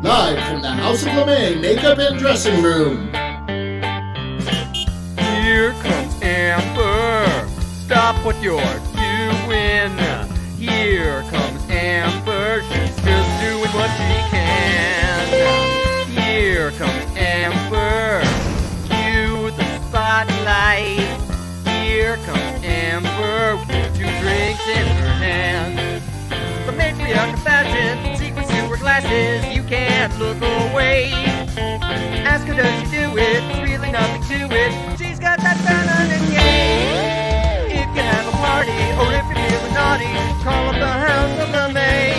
Live from the House of LeMay Makeup and Dressing Room. Here comes Amber. Stop what you're doing. Here comes Amber. She's just doing what she can. Here comes Amber. Cue the spotlight. Here comes Amber with 2 drinks in her hand. The matriarch of fashion, secrets to her glasses, you can't look away. Ask her, does she do it? There's really nothing to it. She's got that feminine yay. If you have a party, or if you're feeling naughty, call up the House of LeMay.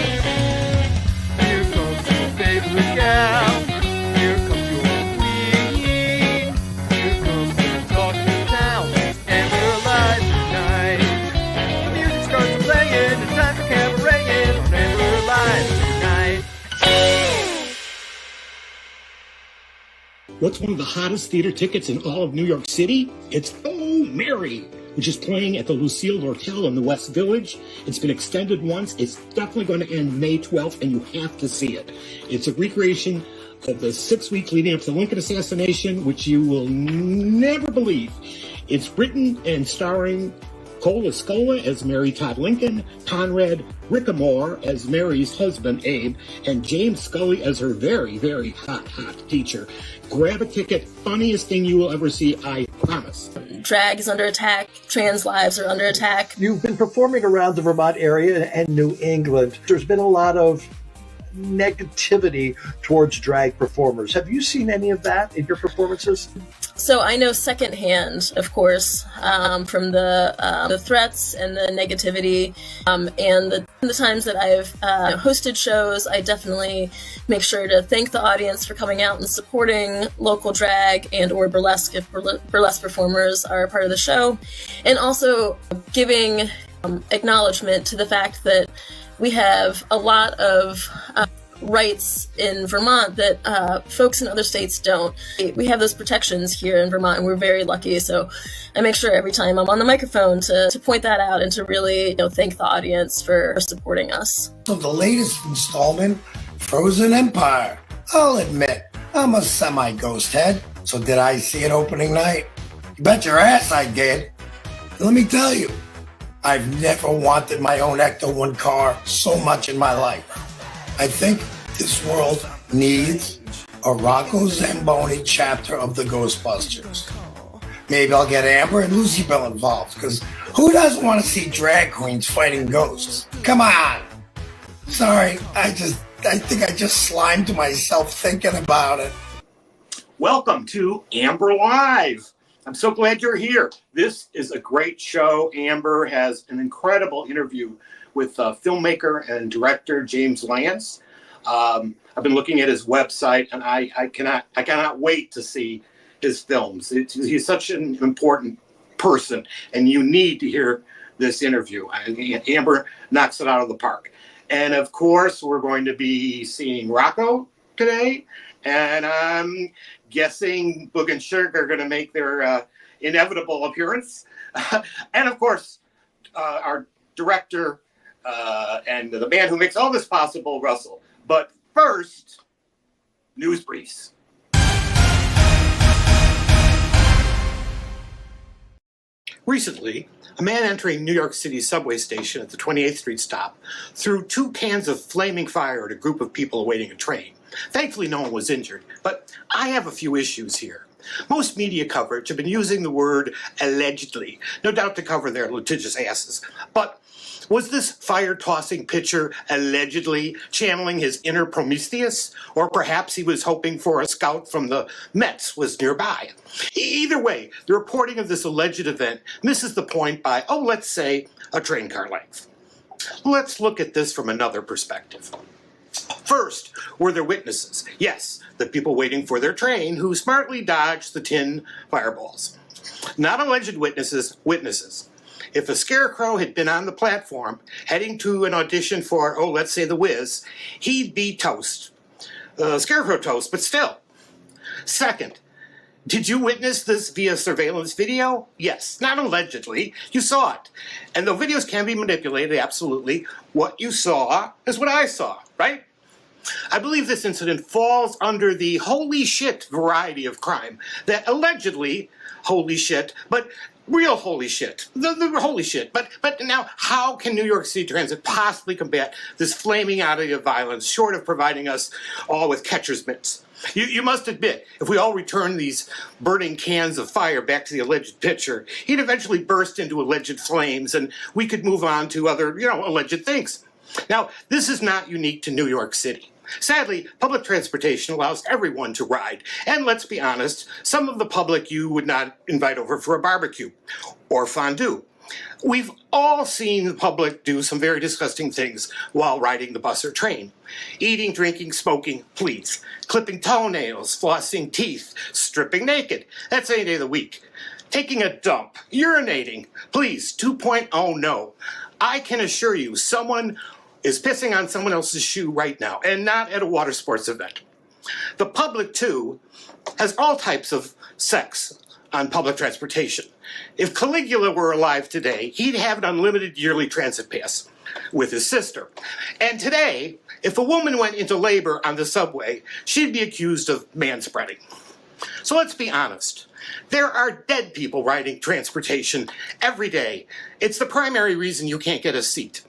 Here comes your favorite gal. Here comes your queen. Here comes the talk of town. And we're live tonight. The music starts playing. It's time for cabareting. And we're live tonight. What's one of the hottest theater tickets in all of New York City? It's Oh, Mary, which is playing at the Lucille Hotel in the West Village. It's been extended once. It's definitely going to end May 12th, and you have to see it. It's a recreation of the 6 weeks leading up to the Lincoln assassination, which you will never believe. It's written and starring Cole Escola as Mary Todd Lincoln, Conrad Rickamore as Mary's husband, Abe, and James Scully as her very, very hot teacher. Grab a ticket. Funniest thing you will ever see, I promise. Drag is under attack. Trans lives are under attack. You've been performing around the Vermont area and New England. There's been a lot of negativity towards drag performers. Have you seen any of that in your performances? So I know secondhand, of course, from the threats and the negativity, and the times that I've hosted shows. I definitely make sure to thank the audience for coming out and supporting local drag and or burlesque if burlesque performers are a part of the show, and also giving acknowledgement to the fact that we have a lot of rights in Vermont that folks in other states don't. We have those protections here in Vermont, and we're very lucky. So I make sure every time I'm on the microphone to point that out and to really thank the audience for supporting us. So the latest installment, Frozen Empire. I'll admit, I'm a semi-ghost head. So did I see it opening night? You bet your ass I did. Let me tell you, I've never wanted my own Ecto-1 car so much in my life. I think this world needs a Rocco Zamboni chapter of the Ghostbusters. Maybe I'll get Amber and Lucy Bell involved, because who doesn't want to see drag queens fighting ghosts? Come on! Sorry, I think I just slimed myself thinking about it. Welcome to Amber Live. I'm so glad you're here. This is a great show. Amber has an incredible interview with filmmaker and director James Lantz. I've been looking at his website, and I cannot wait to see his films. He's such an important person, and you need to hear this interview. Amber knocks it out of the park. And of course, we're going to be seeing Rocco today, and I'm guessing Boog and Shoog are going to make their inevitable appearance. And of course, our director and the man who makes all this possible, Russell. But first, news briefs. Recently, a man entering New York City's subway station at the 28th Street stop threw 2 cans of flaming fire at a group of people awaiting a train. Thankfully, no one was injured, but I have a few issues here. Most media coverage have been using the word allegedly, no doubt to cover their litigious asses. But was this fire-tossing pitcher allegedly channeling his inner Prometheus? Or perhaps he was hoping for a scout from the Mets was nearby. Either way, the reporting of this alleged event misses the point by, let's say, a train car length. Let's look at this from another perspective. First, were there witnesses? Yes, the people waiting for their train who smartly dodged the tin fireballs. Not alleged witnesses, witnesses. If a scarecrow had been on the platform heading to an audition for, let's say The Wiz, he'd be toast. Scarecrow toast, but still. Second, did you witness this via surveillance video? Yes, not allegedly. You saw it. And though videos can be manipulated, absolutely, what you saw is what I saw, right? I believe this incident falls under the holy shit variety of crime that allegedly, holy shit, but real holy shit, the holy shit. But now, how can New York City Transit possibly combat this flaming oddity of violence short of providing us all with catcher's mitts? You must admit, if we all return these burning cans of fire back to the alleged pitcher, he'd eventually burst into alleged flames and we could move on to other, alleged things. Now, this is not unique to New York City. Sadly, public transportation allows everyone to ride. And let's be honest, some of the public you would not invite over for a barbecue or fondue. We've all seen the public do some very disgusting things while riding the bus or train. Eating, drinking, smoking, please. Clipping toenails, flossing teeth, stripping naked. That's any day of the week. Taking a dump, urinating, please, 2.0 no. I can assure you someone is pissing on someone else's shoe right now, and not at a water sports event. The public, too, has all types of sex on public transportation. If Caligula were alive today, he'd have an unlimited yearly transit pass with his sister. And today, if a woman went into labor on the subway, she'd be accused of manspreading. So let's be honest. There are dead people riding transportation every day. It's the primary reason you can't get a seat.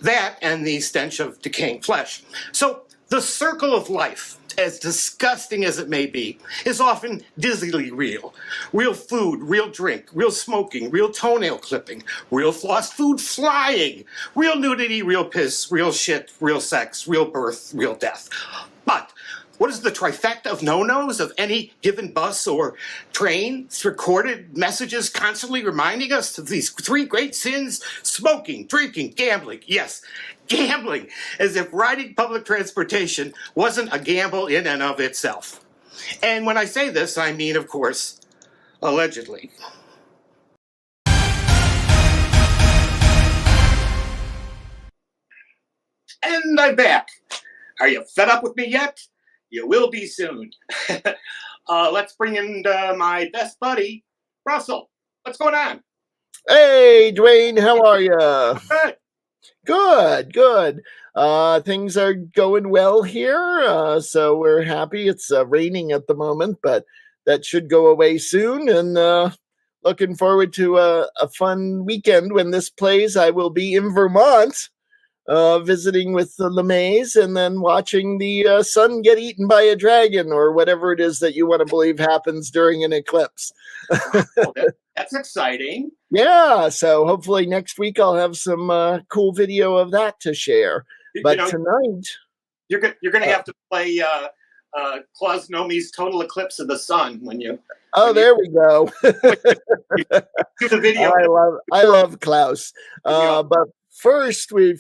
That and the stench of decaying flesh. So the circle of life, as disgusting as it may be, is often dizzily real. Real food, real drink, real smoking, real toenail clipping, real floss food flying, real nudity, real piss, real shit, real sex, real birth, real death. But what is the trifecta of no-nos of any given bus or train? It's recorded messages constantly reminding us of these three great sins: smoking, drinking, gambling. Yes, gambling, as if riding public transportation wasn't a gamble in and of itself. And when I say this, I mean, of course, allegedly. And I'm back. Are you fed up with me yet? You will be soon. Let's bring in my best buddy, Russell. What's going on? Hey, Duane, how are you? Good. Good. Things are going well here, so we're happy. It's raining at the moment, but that should go away soon, and looking forward to a fun weekend when this plays. I will be in Vermont, visiting with the LeMays, and then watching the sun get eaten by a dragon, or whatever it is that you want to believe happens during an eclipse. That's exciting. Yeah, so hopefully next week I'll have some cool video of that to share. But tonight, you're going to have to play Klaus Nomi's Total Eclipse of the Sun when you. Oh, there we go. Do the video. I love Klaus. But first, we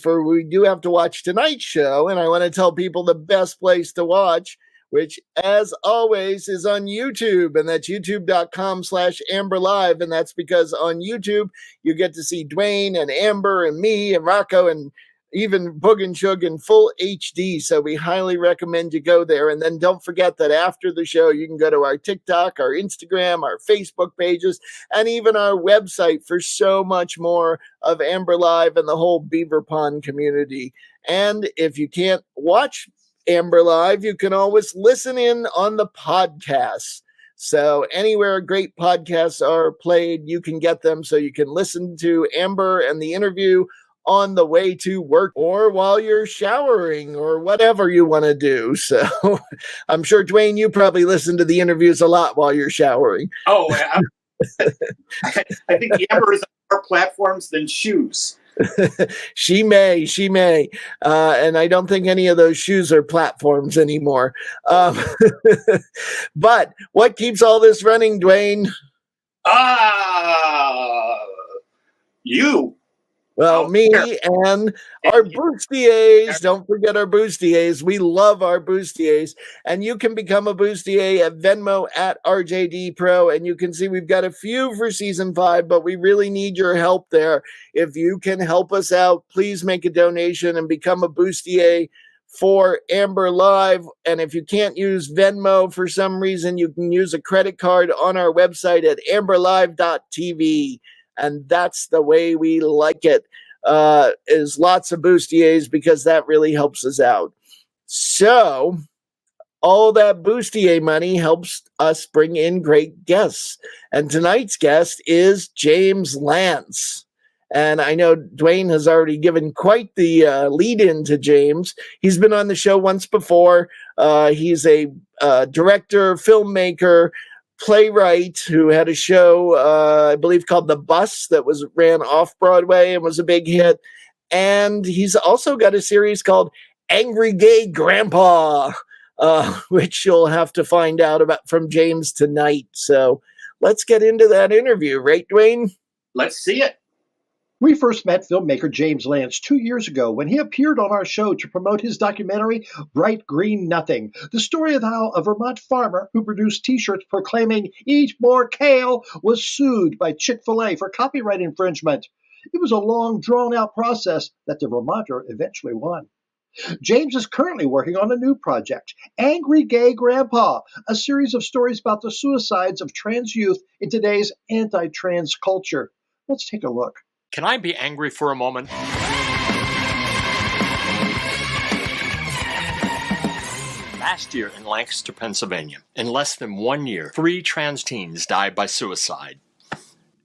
do have to watch tonight's show, and I want to tell people the best place to watch, which, as always, is on YouTube, and that's youtube.com/AmberLive, and that's because on YouTube, you get to see Duane and Amber and me and Rocco and even Boog and Shoog in full HD, so we highly recommend you go there. And then don't forget that after the show, you can go to our TikTok, our Instagram, our Facebook pages, and even our website for so much more of Amber Live and the whole Beaver Pond community. And if you can't watch Amber Live, you can always listen in on the podcasts. So anywhere great podcasts are played, you can get them, so you can listen to Amber and the interview on the way to work or while you're showering or whatever you want to do. So I'm sure, Duane, you probably listen to the interviews a lot while you're showering. Oh, I think Amber is on more platforms than shoes. She may. And I don't think any of those shoes are platforms anymore. But what keeps all this running, Duane? You. Well, me and our bustiers. Don't forget our bustiers. We love our bustiers. And you can become a bustier at Venmo at RJD Pro. And you can see we've got a few for season 5, but we really need your help there. If you can help us out, please make a donation and become a bustier for Amber Live. And if you can't use Venmo for some reason, you can use a credit card on our website at amberlive.tv. And that's the way we like it, is lots of bustiers, because that really helps us out. So all that bustier money helps us bring in great guests. And tonight's guest is James Lantz. And I know Duane has already given quite the lead in to James. He's been on the show once before. He's a director, filmmaker, playwright who had a show, I believe, called The Bus that ran off Broadway and was a big hit. And he's also got a series called Angry Gay Grandpa, which you'll have to find out about from James tonight. So let's get into that interview, right, Duane? Let's see it. We first met filmmaker James Lantz 2 years ago when he appeared on our show to promote his documentary, Bright Green Nothing, the story of how a Vermont farmer who produced T-shirts proclaiming, "Eat more kale," was sued by Chick-fil-A for copyright infringement. It was a long, drawn-out process that the Vermonter eventually won. James is currently working on a new project, Angry Gay Grandpa, a series of stories about the suicides of trans youth in today's anti-trans culture. Let's take a look. Can I be angry for a moment? Last year in Lancaster, Pennsylvania, in less than 1 year, 3 trans teens died by suicide.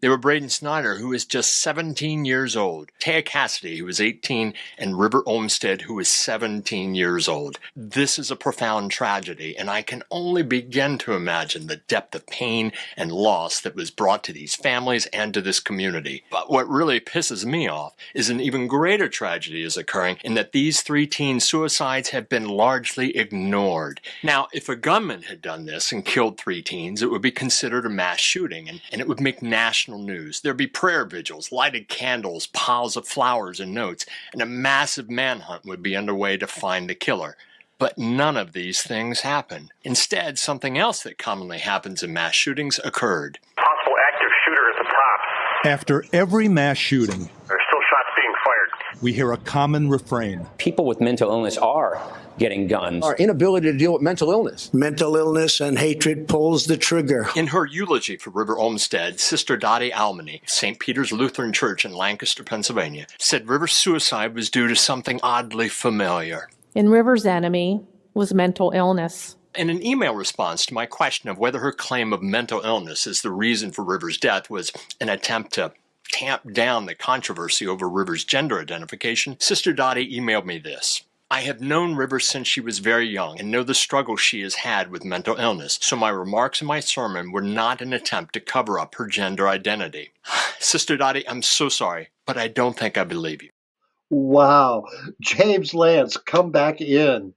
They were Braden Snyder, who was just 17 years old, Taya Cassidy, who was 18, and River Olmsted, who was 17 years old. This is a profound tragedy, and I can only begin to imagine the depth of pain and loss that was brought to these families and to this community. But what really pisses me off is an even greater tragedy is occurring in that these 3 teen suicides have been largely ignored. Now, if a gunman had done this and killed 3 teens, it would be considered a mass shooting, and it would make national news. There'd be prayer vigils, lighted candles, piles of flowers and notes, and a massive manhunt would be underway to find the killer. But none of these things happened. Instead, something else that commonly happens in mass shootings occurred. Possible active shooter at the top. After every mass shooting, There's still shots being fired. we hear a common refrain. People with mental illness are getting guns. Our inability to deal with mental illness. Mental illness and hatred pulls the trigger. In her eulogy for River Olmsted, Sister Dottie Almany, St. Peter's Lutheran Church in Lancaster, Pennsylvania, said River's suicide was due to something oddly familiar. And River's enemy was mental illness. In an email response to my question of whether her claim of mental illness is the reason for River's death was an attempt to tamp down the controversy over River's gender identification, Sister Dottie emailed me this. I have known River since she was very young and know the struggle she has had with mental illness, so my remarks in my sermon were not an attempt to cover up her gender identity. Sister Dottie, I'm so sorry, but I don't think I believe you. Wow. James Lantz, come back in.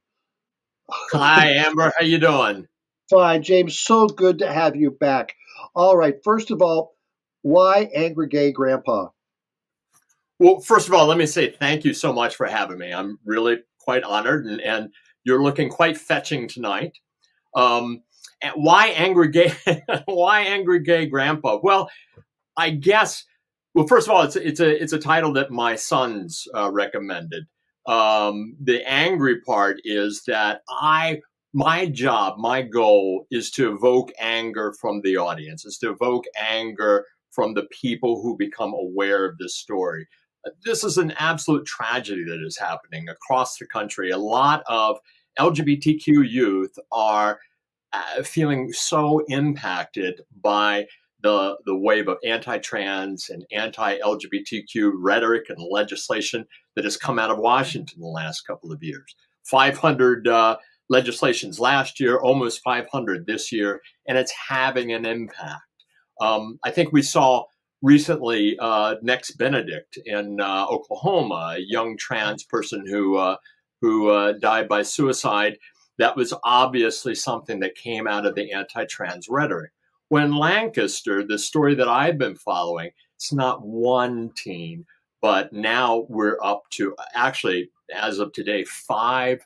Hi, Amber. How you doing? Fine, James. So good to have you back. All right. First of all, why Angry Gay Grandpa? Well, first of all, let me say thank you so much for having me. I'm really quite honored, and you're looking quite fetching tonight. And why Angry Gay? Why Angry Gay Grandpa? Well, I guess. Well, first of all, it's a title that my sons recommended. The angry part is that my goal is to evoke anger from the audience, is to evoke anger from the people who become aware of this story. This is an absolute tragedy that is happening across the country. A lot of LGBTQ youth are feeling so impacted by the wave of anti-trans and anti-LGBTQ rhetoric and legislation that has come out of Washington in the last couple of years. 500 legislations last year, almost 500 this year, and it's having an impact. I think we saw recently Next Benedict in Oklahoma, a young trans person who died by suicide. That was obviously something that came out of the anti-trans rhetoric. When Lancaster, the story that I've been following, it's not one teen, but now we're up to, actually, as of today, 5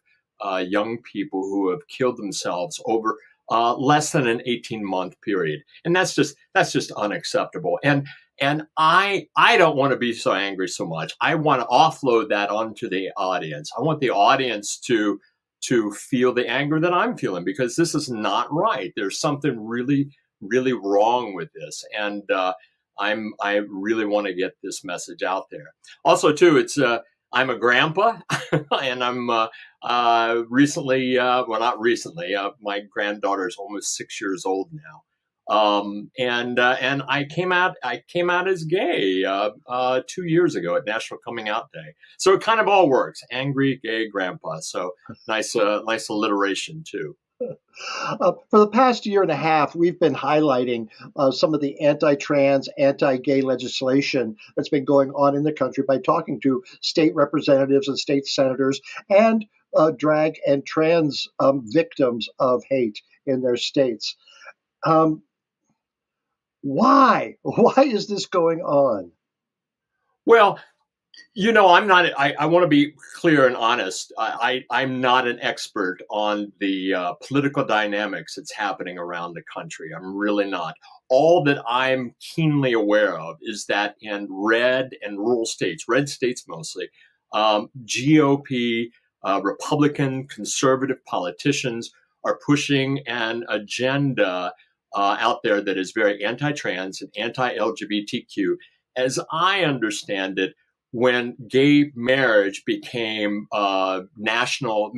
young people who have killed themselves over less than an 18-month period. And that's just unacceptable. And I don't want to be so angry so much. I want to offload that onto the audience. I want the audience to feel the anger that I'm feeling, because this is not right. There's something really wrong with this. And I really want to get this message out there. Also, too, it's I'm a grandpa, and I'm recently, well, not recently. My granddaughter's almost 6 years old now, and I came out as gay 2 years ago at National Coming Out Day. So it kind of all works. Angry gay grandpa. So nice alliteration too. For the past year and a half, we've been highlighting some of the anti-trans, anti-gay legislation that's been going on in the country by talking to state representatives and state senators and drag and trans victims of hate in their states. Why? Why is this going on? Well, I'm not, I want to be clear and honest. I'm not an expert on the political dynamics that's happening around the country. I'm really not. All that I'm keenly aware of is that in red and rural states, red states mostly, GOP, Republican, conservative politicians are pushing an agenda out there that is very anti-trans and anti-LGBTQ. As I understand it, when gay marriage became national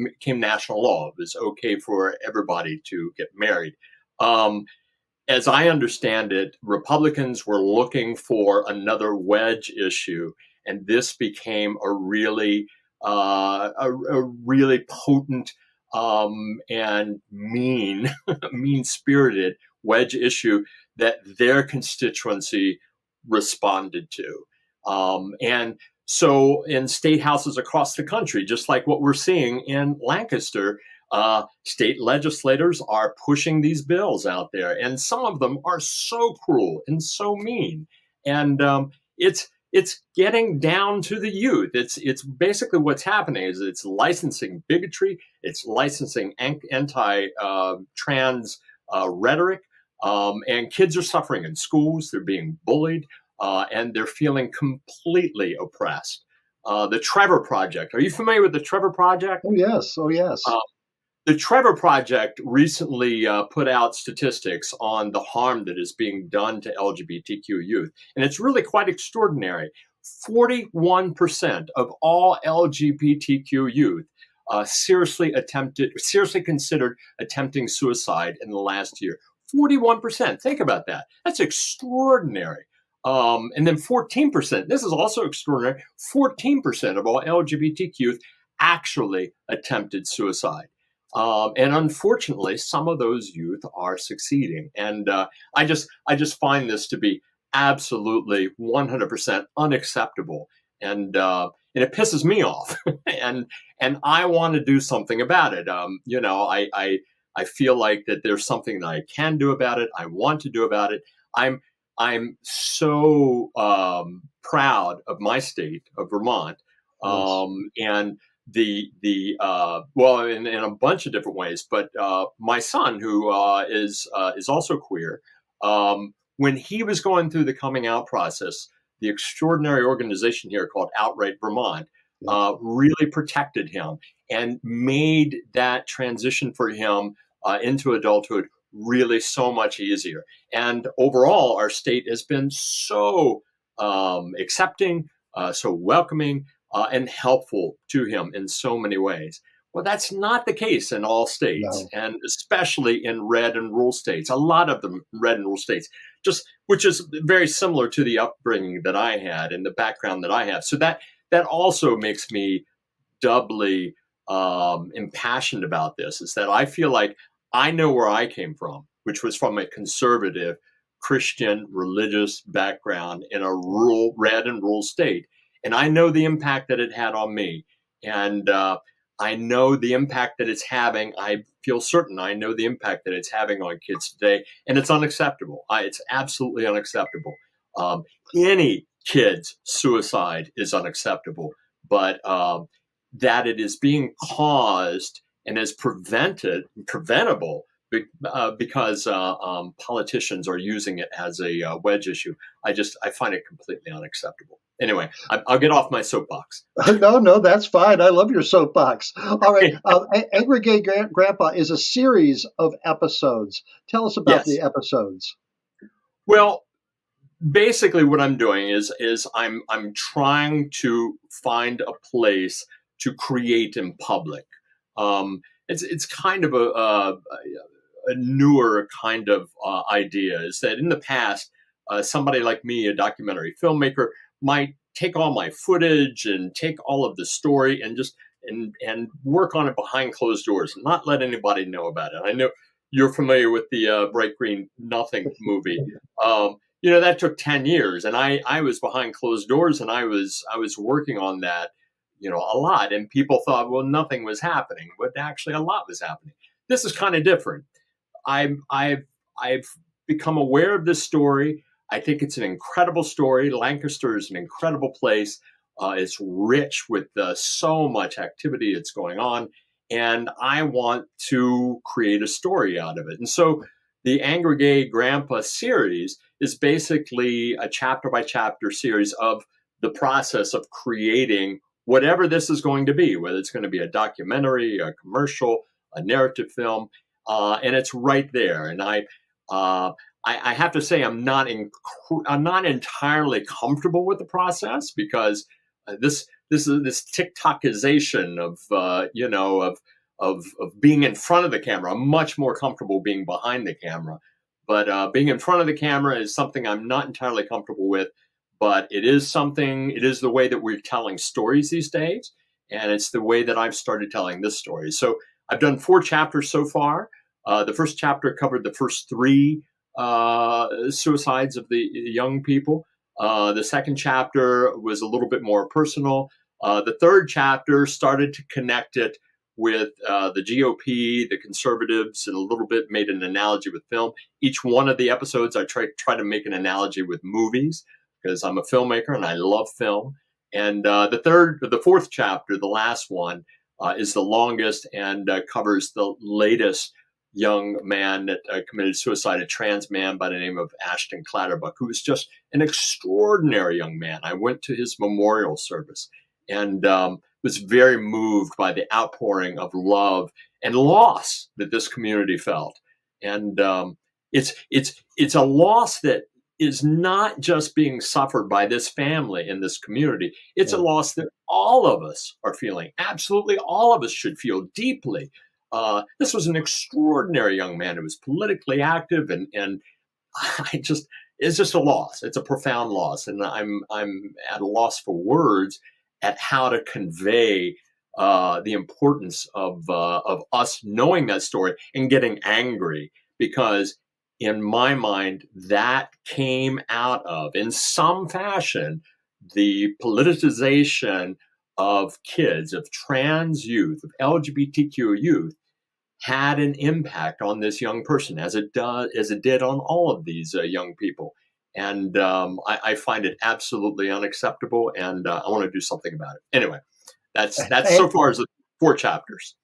law, it was okay for everybody to get married. As I understand it, Republicans were looking for another wedge issue, and this became a really potent and mean-spirited wedge issue that their constituency responded to. And so in state houses across the country, just like what we're seeing in Lancaster, state legislators are pushing these bills out there. And some of them are so cruel and so mean. And it's getting down to the youth. It's basically what's happening is it's licensing bigotry. It's licensing anti-trans rhetoric. And kids are suffering in schools. They're being bullied. And they're feeling completely oppressed. The Trevor Project. Are you familiar with the Trevor Project? Oh, yes. Oh, yes. The Trevor Project recently put out statistics on the harm that is being done to LGBTQ youth. And it's really quite extraordinary. 41% of all LGBTQ youth seriously considered attempting suicide in the last year. 41%. Think about that. That's extraordinary. And then 14%, this is also extraordinary, 14% of all LGBTQ youth actually attempted suicide. And unfortunately, some of those youth are succeeding. And I just find this to be absolutely 100% unacceptable. And it pisses me off. and I want to do something about it. I feel like that there's something that I can do about it. I want to do about it. I'm so proud of my state of Vermont, and in a bunch of different ways. But my son, who is also queer, when he was going through the coming out process, the extraordinary organization here called Outright Vermont really protected him and made that transition for him into adulthood really so much easier. And overall, our state has been so accepting, so welcoming, and helpful to him in so many ways. Well, that's not the case in all states, and especially in red and rural states. A lot of them red and rural states, which is very similar to the upbringing that I had and the background that I have. So that also makes me doubly impassioned about this, is that I feel like I know where I came from, which was from a conservative Christian religious background in a red and rural state. And I know the impact that it had on me. And I know the impact that it's having. I feel certain I know the impact that it's having on kids today. And it's unacceptable. It's absolutely unacceptable. Any kid's suicide is unacceptable. But that it is being caused and is preventable because politicians are using it as a wedge issue. I find it completely unacceptable. Anyway, I'll get off my soapbox. No, that's fine. I love your soapbox. All right. Angry Gay Grandpa is a series of episodes. Tell us about the episodes. Well, basically what I'm doing is I'm trying to find a place to create in public. It's kind of a newer kind of idea. Is that in the past, somebody like me, a documentary filmmaker, might take all my footage and take all of the story and just and work on it behind closed doors and not let anybody know about it. I know you're familiar with the Bright Green Nothing movie. That took 10 years, and I was behind closed doors, and I was working on that, a lot. And people thought, well, nothing was happening, but actually a lot was happening. This is kind of different. I've become aware of this story. I think it's an incredible story. Lancaster is an incredible place. It's rich with so much activity that's going on, and I want to create a story out of it. And so the Angry Gay Grandpa series is basically a chapter-by-chapter series of the process of creating whatever this is going to be, whether it's going to be a documentary, a commercial, a narrative film, and it's right there. And I have to say I'm not entirely comfortable with the process, because this TikTokization of being in front of the camera. I'm much more comfortable being behind the camera, but being in front of the camera is something I'm not entirely comfortable with. But it is the way that we're telling stories these days, and it's the way that I've started telling this story. So I've done 4 chapters so far. The first chapter covered the first 3 suicides of the young people. The second chapter was a little bit more personal. The third chapter started to connect it with the GOP, the conservatives, and a little bit made an analogy with film. Each one of the episodes, I try to make an analogy with movies, because I'm a filmmaker and I love film. And the fourth chapter, the last one, is the longest and covers the latest young man that committed suicide, a trans man by the name of Ashton Clatterbuck, who was just an extraordinary young man. I went to his memorial service and was very moved by the outpouring of love and loss that this community felt. And it's a loss that is not just being suffered by this family in this community. It's a loss that all of us are feeling. Absolutely all of us should feel deeply. This was an extraordinary young man who was politically active, and it's just a loss. It's a profound loss, and I'm at a loss for words at how to convey the importance of us knowing that story and getting angry, because in my mind that came out of, in some fashion, the politicization of kids, of trans youth, of LGBTQ youth, had an impact on this young person, as it did on all of these young people. And I find it absolutely unacceptable, and I want to do something about it. Anyway, that's so far as the 4 chapters.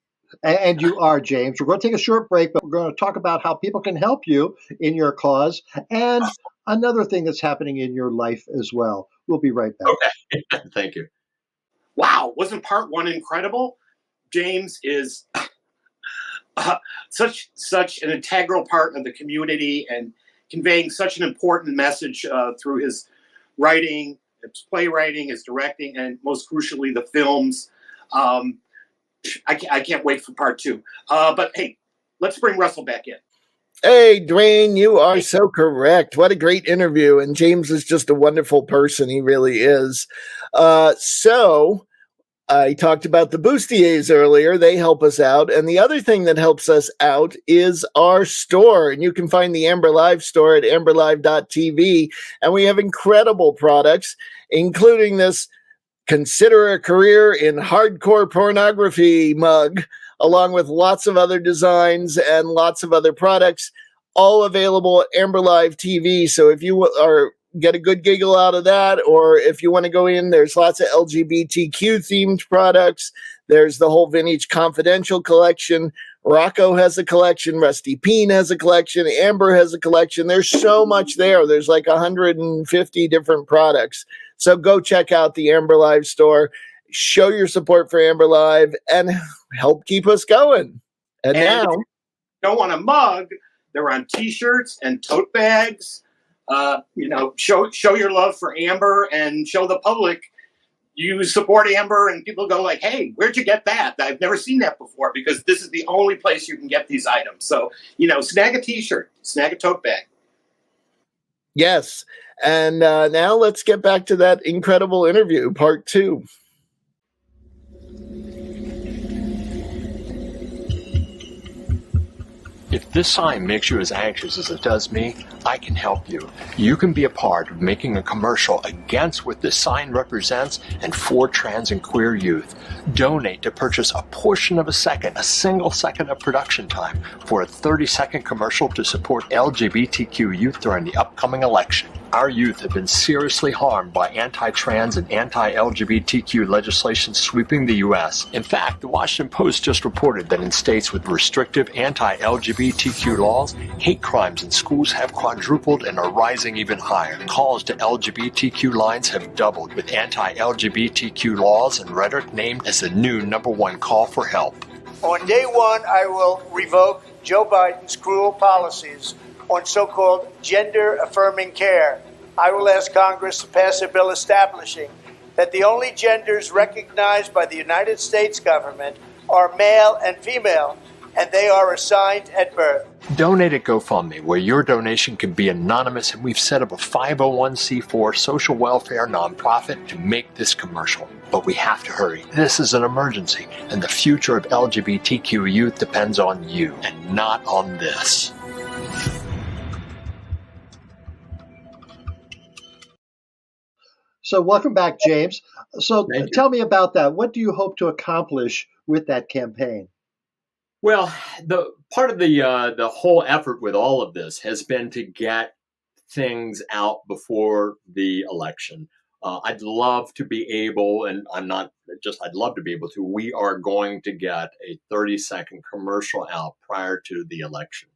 And you are, James. We're going to take a short break, but we're going to talk about how people can help you in your cause and another thing that's happening in your life as well. We'll be right back. Okay. Thank you. Wow, wasn't part 1 incredible? James is such an integral part of the community and conveying such an important message through his writing, his playwriting, his directing, and most crucially, the films. I can't wait for part 2. But hey, let's bring Russell back in. Hey, Duane, you are so correct. What a great interview. And James is just a wonderful person. He really is. So I talked about the Bustiers earlier. They help us out. And the other thing that helps us out is our store. And you can find the Amber Live store at amberlive.tv. And we have incredible products, including this Consider a Career in Hardcore Pornography mug, along with lots of other designs and lots of other products, all available at Amber Live TV. So if you get a good giggle out of that, or if you want to go in, there's lots of LGBTQ themed products. There's the whole Vintage Confidential collection. Rocco has a collection. Rusty Peen has a collection. Amber has a collection. There's so much there. There's like 150 different products. So go check out the Amber Live store. Show your support for Amber Live and help keep us going. And now, if you don't want a mug, they're on T-shirts and tote bags. show your love for Amber and show the public you support Amber, and people go like, hey, where'd you get that? I've never seen that before, because this is the only place you can get these items. So, snag a t-shirt, snag a tote bag. Yes. And now let's get back to that incredible interview, part 2. If this sign makes you as anxious as it does me, I can help you. You can be a part of making a commercial against what this sign represents and for trans and queer youth. Donate to purchase a portion of a second, a single second of production time for a 30-second commercial to support LGBTQ youth during the upcoming election. Our youth have been seriously harmed by anti-trans and anti-LGBTQ legislation sweeping the U.S. In fact, the Washington Post just reported that in states with restrictive anti-LGBTQ laws, hate crimes in schools have quadrupled and are rising even higher. Calls to LGBTQ lines have doubled, with anti-LGBTQ laws and rhetoric named as the new #1 call for help. On day one, I will revoke Joe Biden's cruel policies on so-called gender-affirming care. I will ask Congress to pass a bill establishing that the only genders recognized by the United States government are male and female, and they are assigned at birth. Donate at GoFundMe, where your donation can be anonymous, and we've set up a 501c4 social welfare nonprofit to make this commercial. But we have to hurry. This is an emergency, and the future of LGBTQ youth depends on you, and not on this. So welcome back, James. So tell me about that. What do you hope to accomplish with that campaign? Well, the part of the whole effort with all of this has been to get things out before the election. I'd love to be able, and I'd love to be able to, we are going to get a 30-second commercial out prior to the election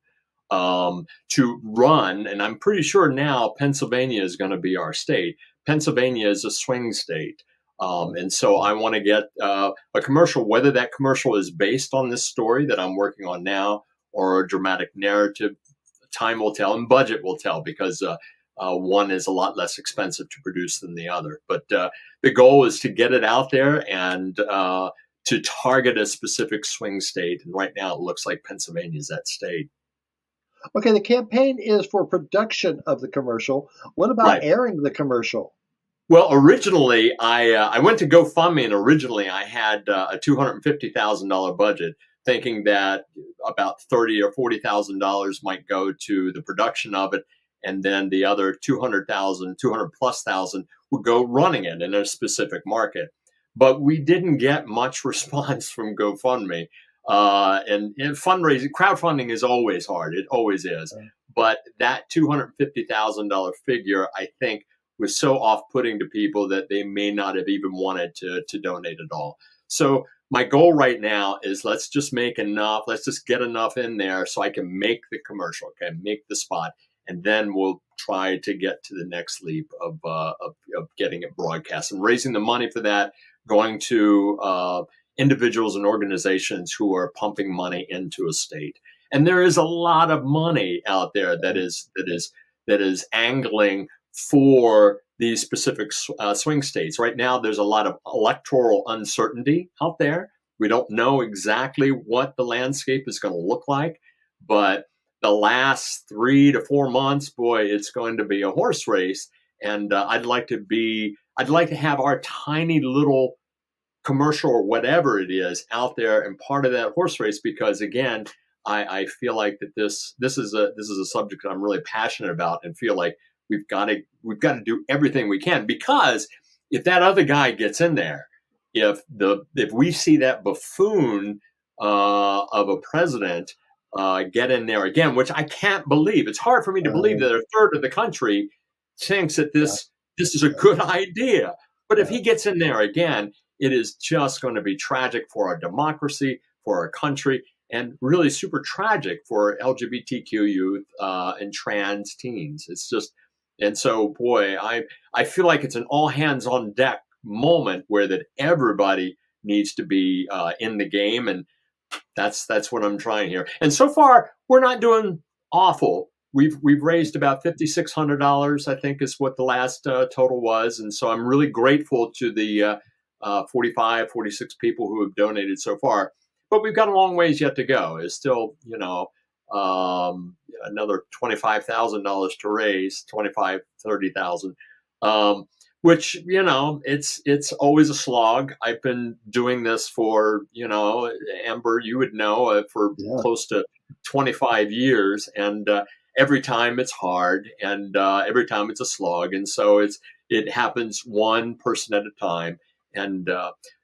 to run, and I'm pretty sure now Pennsylvania is going to be our state. Pennsylvania is a swing state. And so I want to get a commercial, whether that commercial is based on this story that I'm working on now or a dramatic narrative. Time will tell and budget will tell, because one is a lot less expensive to produce than the other. But the goal is to get it out there and to target a specific swing state. And right now it looks like Pennsylvania is that state. Okay, the campaign is for production of the commercial. What about airing the commercial? Well, originally, I went to GoFundMe, and originally I had a $250,000 budget, thinking that about $30,000 or $40,000 might go to the production of it, and then the other $200,000 would go running it in a specific market. But we didn't get much response from GoFundMe. And fundraising, crowdfunding is always hard. It always is. But that $250,000 figure, I think, was so off-putting to people that they may not have even wanted to donate at all. So my goal right now is let's just make enough. Let's just get enough in there so I can make the commercial, make the spot, and then we'll try to get to the next leap of getting it broadcast and raising the money for that, going to individuals and organizations who are pumping money into a state. And there is a lot of money out there that is angling for these specific swing states. Right now, there's a lot of electoral uncertainty out there. We don't know exactly what the landscape is going to look like, but the last 3 to 4 months, boy, it's going to be a horse race. And I'd like to have our tiny little commercial or whatever it is out there and part of that horse race, because again, I feel like that this is a subject that I'm really passionate about, and feel like we've got to do everything we can, because if that other guy gets in there, if we see that buffoon of a president get in there again, which I can't believe, it's hard for me to believe that a third of the country thinks that this is a good idea. But if he gets in there again, it is just going to be tragic for our democracy, for our country, and really super tragic for LGBTQ youth and trans teens. It's just, and so, boy, I feel like it's an all hands on deck moment where that everybody needs to be in the game, and that's what I'm trying here. And so far, we're not doing awful, we've raised about $5,600, I think, is what the last total was, and so I'm really grateful to the 46 people who have donated so far. But we've got a long ways yet to go. It's still, another $25,000 to raise, 30,000. Which, it's always a slog. I've been doing this for, Amber, you would know, for close to 25 years. And every time it's hard, and every time it's a slog. And so it happens one person at a time. And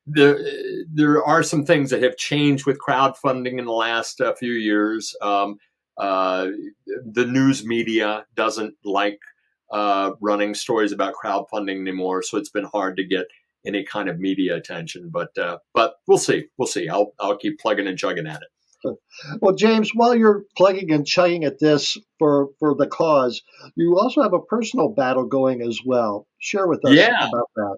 there are some things that have changed with crowdfunding in the last few years. The news media doesn't like running stories about crowdfunding anymore, so it's been hard to get any kind of media attention. But we'll see. I'll keep plugging and chugging at it. Well, James, while you're plugging and chugging at this for the cause, you also have a personal battle going as well. Share with us about that.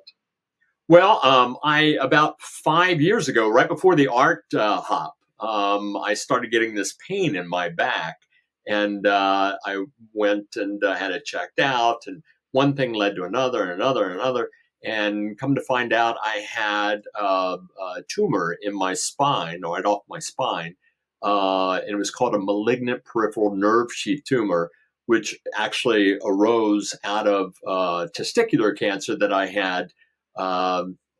Well, I about 5 years ago, right before the art hop, I started getting this pain in my back. And I went and had it checked out, and one thing led to another and another and another. And come to find out, I had a tumor in my spine, or right off my spine. And it was called a malignant peripheral nerve sheath tumor, which actually arose out of testicular cancer that I had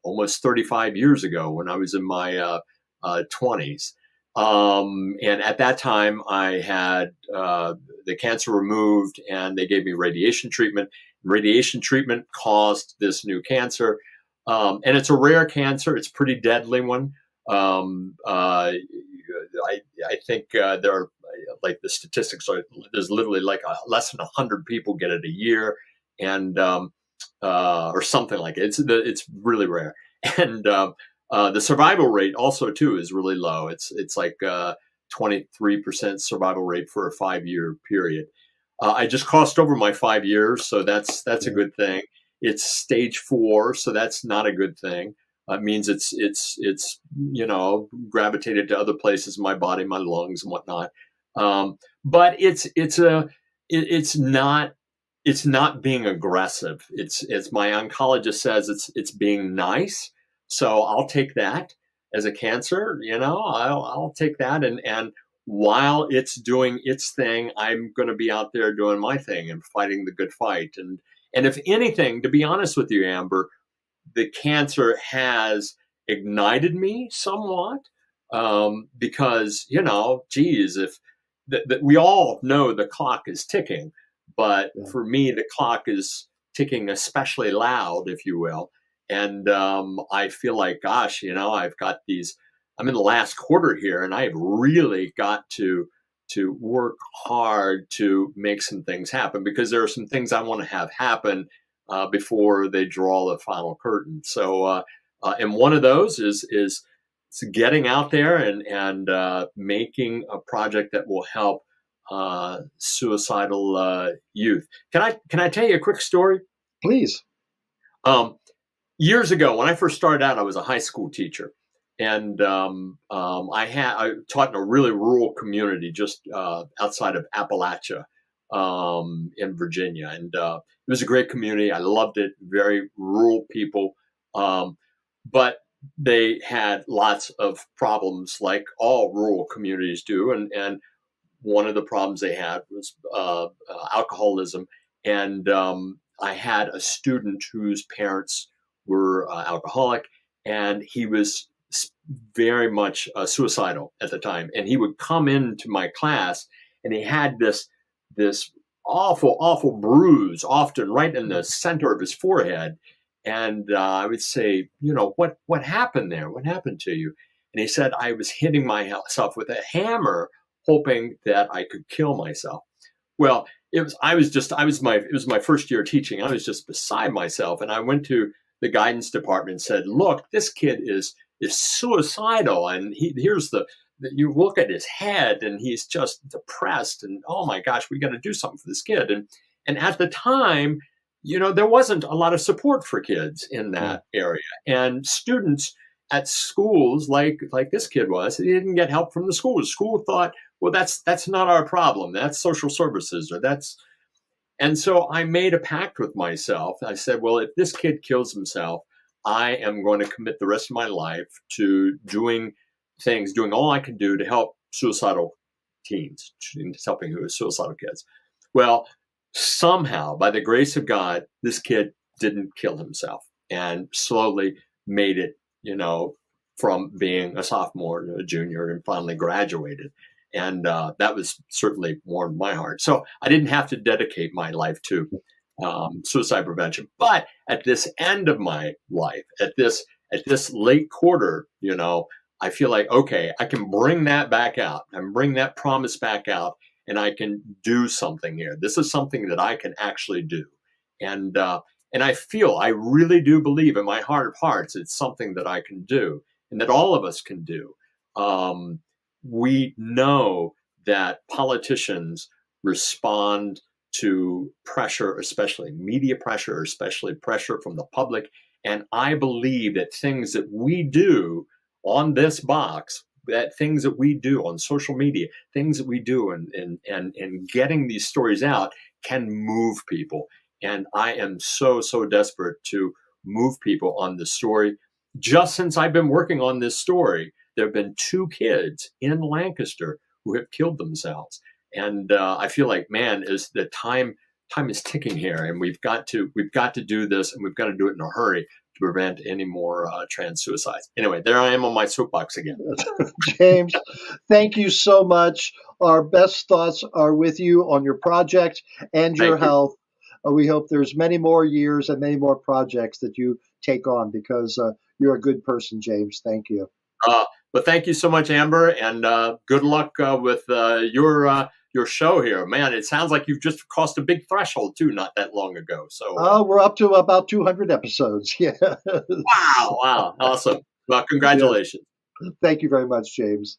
almost 35 years ago when I was in my 20s. And at that time, I had the cancer removed, and they gave me radiation treatment. Radiation treatment caused this new cancer, and it's a rare cancer. It's a pretty deadly one. I think there are, like, the statistics are, there's literally like less than 100 people get it a year, and or something like it. It's really rare, and the survival rate also too is really low. It's like 23% survival rate for a 5-year period. I just crossed over my 5 years, so that's a good thing. It's stage 4, so that's not a good thing. It means it's gravitated to other places in my body, my lungs and whatnot. But it's not being aggressive. It's my oncologist says it's being nice. So I'll take that as a cancer, I'll take that. And while it's doing its thing, I'm going to be out there doing my thing and fighting the good fight. And if anything, to be honest with you, Amber, the cancer has ignited me somewhat, because, geez, if we all know the clock is ticking, but for me, the clock is ticking especially loud, if you will. And I feel like, gosh, I've got I'm in the last quarter here, and I've really got to work hard to make some things happen, because there are some things I want to have happen before they draw the final curtain. So, and one of those is getting out there and making a project that will help suicidal youth. Can I tell you a quick story? Please. Years ago, when I first started out, I was a high school teacher, and I taught in a really rural community just outside of Appalachia in Virginia, and it was a great community. I loved it. Very rural people, but they had lots of problems, like all rural communities do, and one of the problems they had was alcoholism, and I had a student whose parents were alcoholic, and he was very much suicidal at the time. And he would come into my class, and he had this awful bruise, often right in the center of his forehead. And I would say, what happened there? What happened to you? And he said, I was hitting myself with a hammer, hoping that I could kill myself. Well, it was my first year teaching. I was just beside myself, and I went to the guidance department and said, look, this kid is suicidal, and you look at his head, and he's just depressed, and oh my gosh, we got to do something for this kid. And at the time, there wasn't a lot of support for kids in that area, and students at schools like this kid was, he didn't get help from the school. The school thought, well, that's not our problem. That's social services, and so I made a pact with myself. I said, well, if this kid kills himself, I am going to commit the rest of my life to doing all I can do to help suicidal teens, helping suicidal kids. Well, somehow, by the grace of God, this kid didn't kill himself and slowly made it, from being a sophomore to a junior and finally graduated. And that was certainly warmed my heart. So I didn't have to dedicate my life to suicide prevention. But at this end of my life, at this late quarter, I feel like, okay, I can bring that back out and bring that promise back out, and I can do something here. This is something that I can actually do. And I really do believe in my heart of hearts, it's something that I can do and that all of us can do. We know that politicians respond to pressure, especially media pressure, especially pressure from the public. And I believe that things that we do on this box, that things that we do on social media, things that we do and getting these stories out can move people. And I am so desperate to move people on this story. Just since I've been working on this story, there have been 2 kids in Lancaster who have killed themselves. And I feel like, man, is the time is ticking here, and we've got to do this, and we've got to do it in a hurry to prevent any more trans suicides. Anyway, there I am on my soapbox again. James, thank you so much. Our best thoughts are with you on your project and your health. We hope there's many more years and many more projects that you take on, because you're a good person, James. Thank you. But thank you so much, Amber, and good luck with your show here. Man, it sounds like you've just crossed a big threshold too, not that long ago. So we're up to about 200 episodes. Yeah. Wow, awesome. Well, congratulations. Yeah. Thank you very much, James.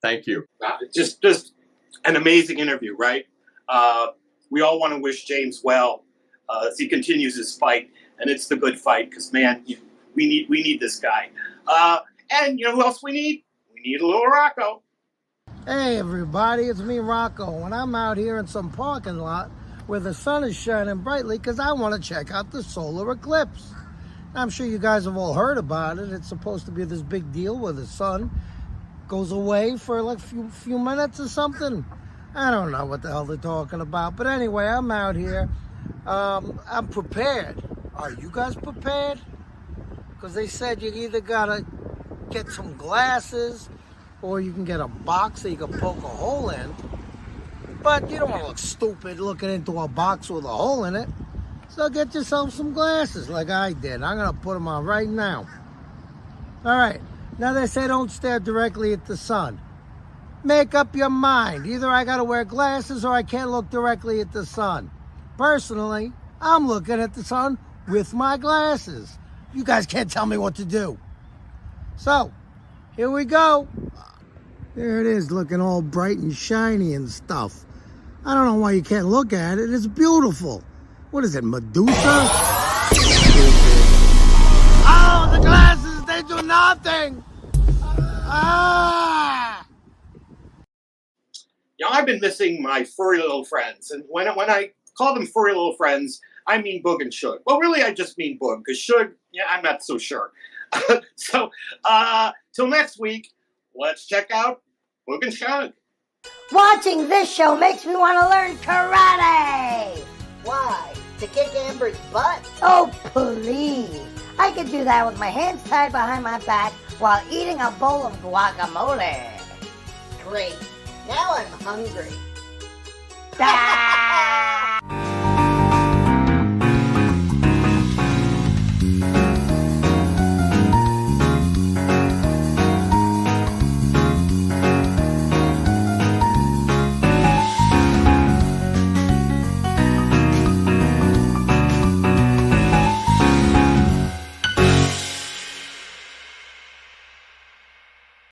Thank you. Just an amazing interview, right? We all want to wish James well as he continues his fight, and it's the good fight, because man, we need this guy. And you know who else we need? We need a little Rocco. Hey everybody, it's me, Rocco, and I'm out here in some parking lot where the sun is shining brightly because I want to check out the solar eclipse. I'm sure you guys have all heard about it. It's supposed to be this big deal where the sun goes away for like a few minutes or something. I don't know what the hell they're talking about, but anyway, I'm out here. I'm prepared. Are you guys prepared? Because they said you either gotta get some glasses or you can get a box that you can poke a hole in. But you don't want to look stupid looking into a box with a hole in it. So get yourself some glasses like I did. I'm going to put them on right now. All right. Now they say don't stare directly at the sun. Make up your mind. Either I got to wear glasses or I can't look directly at the sun. Personally, I'm looking at the sun with my glasses. You guys can't tell me what to do. So, here we go. There it is, looking all bright and shiny and stuff. I don't know why you can't look at it. It's beautiful. What is it, Medusa? Oh, the glasses, they do nothing. I've been missing my furry little friends. And when I call them furry little friends, I mean Boog and Shoog. Well, really, I just mean Boog, because Shoog, I'm not so sure. So, till next week, let's check out Boog and Shoog. Watching this show makes me want to learn karate. Why? To kick Amber's butt? Oh, please. I could do that with my hands tied behind my back while eating a bowl of guacamole. Great. Now I'm hungry.